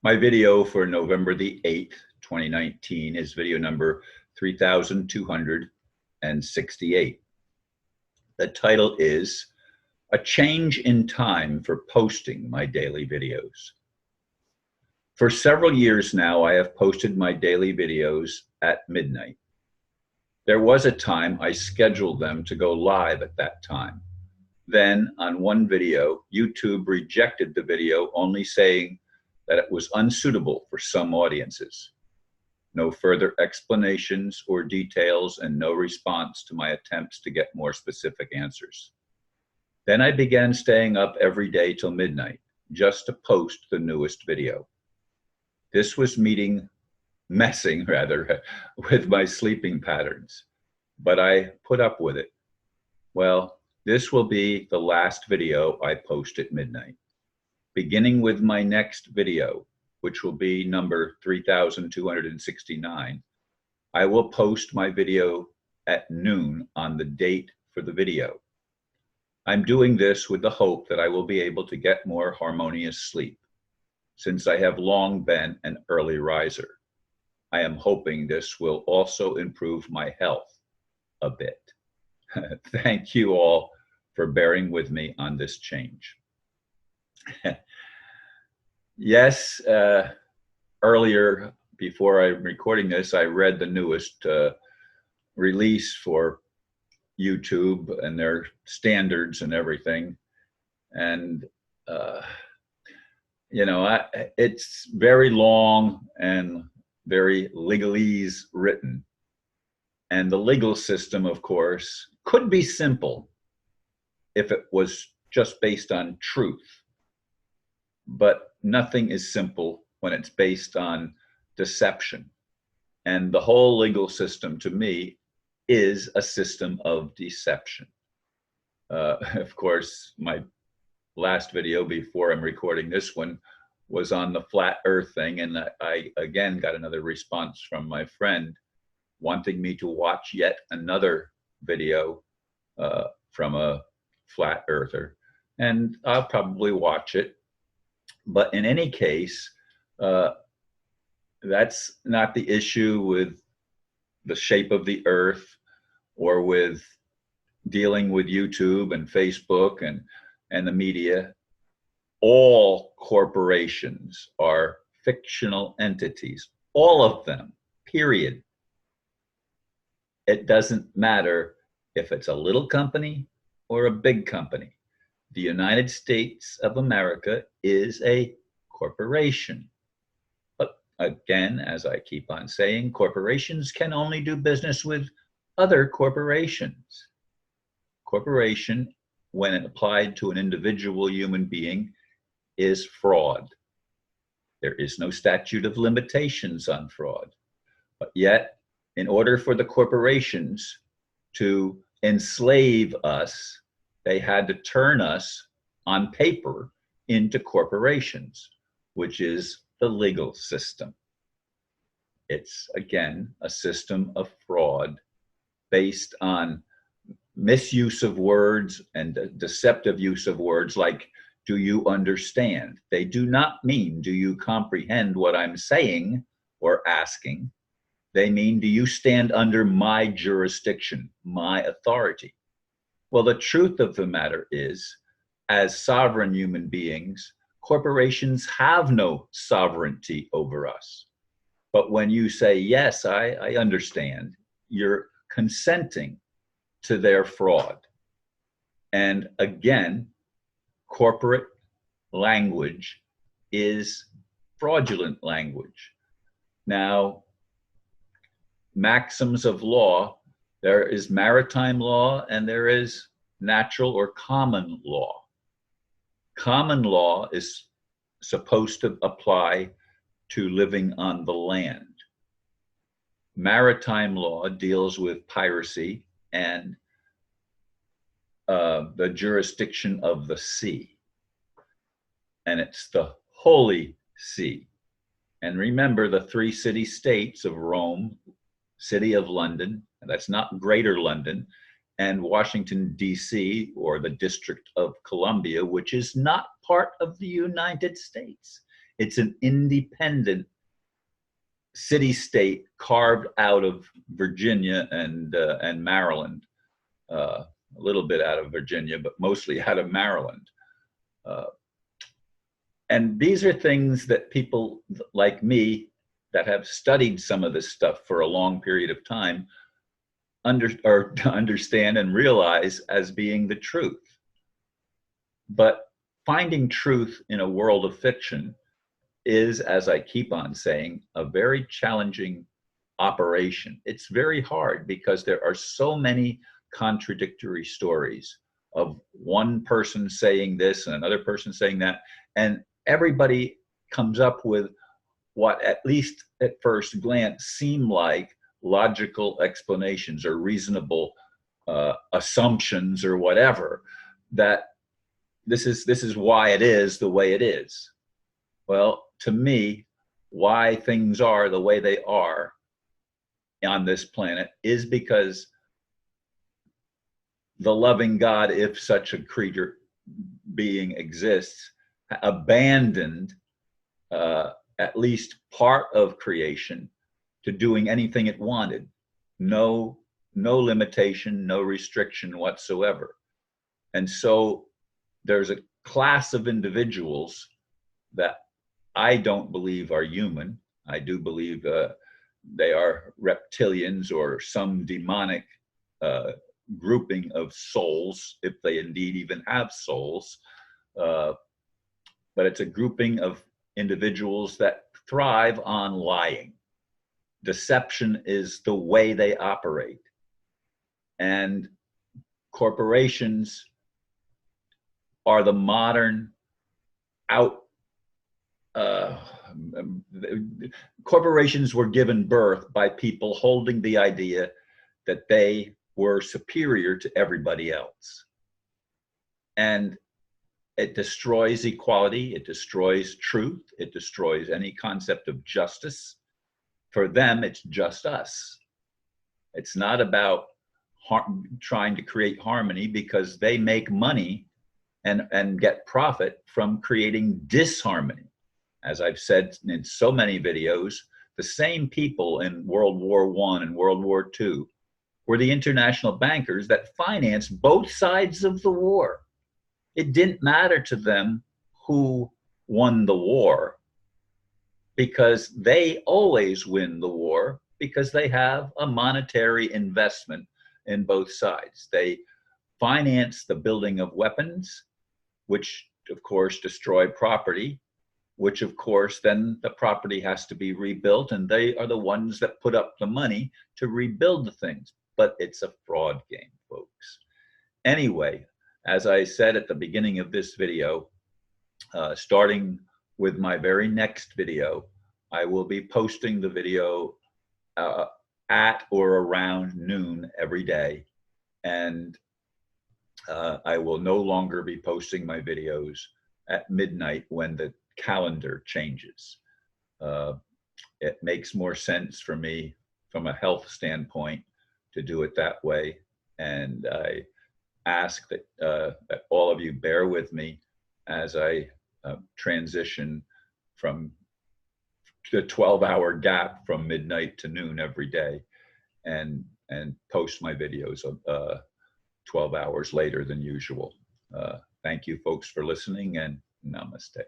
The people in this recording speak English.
My video for November the 8th, 2019 is video number 3268. The title is A Change in Time for Posting My Daily Videos. For several years now, I have posted my daily videos at midnight. There was a time I scheduled them to go live at that time. Then on one video, YouTube rejected the video, only saying that it was unsuitable for some audiences. No further explanations or details, and no response to my attempts to get more specific answers. Then I began staying up every day till midnight just to post the newest video. This was messing with my sleeping patterns, but I put up with it. Well, this will be the last video I post at midnight. Beginning with my next video, which will be number 3269, I will post my video at noon on the date for the video. I'm doing this with the hope that I will be able to get more harmonious sleep, since I have long been an early riser. I am hoping this will also improve my health a bit. Thank you all for bearing with me on this change. Yes, earlier, before I'm recording this, I read the newest release for YouTube and their standards and everything. And, it's very long and very legalese written. And the legal system, of course, could be simple if it was just based on truth. But nothing is simple when it's based on deception. And the whole legal system, to me, is a system of deception. Of course, my last video before I'm recording this one was on the flat earth thing. And I again got another response from my friend wanting me to watch yet another video from a flat earther. And I'll probably watch it. But in any case, that's not the issue with the shape of the earth or with dealing with YouTube and Facebook and the media. All corporations are fictional entities, all of them, period. It doesn't matter if it's a little company or a big company. The United States of America is a corporation. But again, as I keep on saying, corporations can only do business with other corporations. Corporation, when applied to an individual human being, is fraud. There is no statute of limitations on fraud. But yet, in order for the corporations to enslave us, they had to turn us on paper into corporations, which is the legal system. It's, again, a system of fraud based on misuse of words and deceptive use of words like, do you understand? They do not mean, do you comprehend what I'm saying or asking? They mean, do you stand under my jurisdiction, my authority? Well, the truth of the matter is, as sovereign human beings, corporations have no sovereignty over us. But when you say, yes, I understand, you're consenting to their fraud. And again, corporate language is fraudulent language. Now, maxims of law, there is maritime law and there is natural or common law. Common law is supposed to apply to living on the land. Maritime law deals with piracy and the jurisdiction of the sea. And it's the Holy See. And remember the three city-states of Rome, City of London, and that's not Greater London, and Washington, D.C., or the District of Columbia, which is not part of the United States. It's an independent city-state carved out of Virginia and Maryland, a little bit out of Virginia, but mostly out of Maryland. And these are things that people like me that have studied some of this stuff for a long period of time understand and realize as being the truth. But finding truth in a world of fiction is, as I keep on saying, a very challenging operation. It's very hard because there are so many contradictory stories of one person saying this and another person saying that, and everybody comes up with what, at least at first glance, seem like logical explanations or reasonable assumptions or whatever, that this is why it is the way it is. Well, to me, why things are the way they are on this planet is because the loving God, if such a creature being exists, abandoned at least part of creation to doing anything it wanted. No limitation, no restriction whatsoever. And so there's a class of individuals that I don't believe are human. I do believe they are reptilians or some demonic grouping of souls, if they indeed even have souls. But it's a grouping of individuals that thrive on lying. Deception is the way they operate. And corporations are the modern corporations were given birth by people holding the idea that they were superior to everybody else. And it destroys equality, it destroys truth, it destroys any concept of justice. For them, it's just us. It's not about trying to create harmony, because they make money and get profit from creating disharmony. As I've said in so many videos, the same people in World War I and World War II were the international bankers that financed both sides of the war. It didn't matter to them who won the war, because they always win the war because they have a monetary investment in both sides. They finance the building of weapons, which of course destroy property, which of course then the property has to be rebuilt, and they are the ones that put up the money to rebuild the things. But it's a fraud game, folks. Anyway, as I said at the beginning of this video, starting with my very next video, I will be posting the video at or around noon every day. And I will no longer be posting my videos at midnight when the calendar changes. It makes more sense for me from a health standpoint to do it that way. And I ask that all of you bear with me as I transition from the 12-hour gap from midnight to noon every day, and post my videos 12 hours later than usual. Thank you folks for listening, and namaste.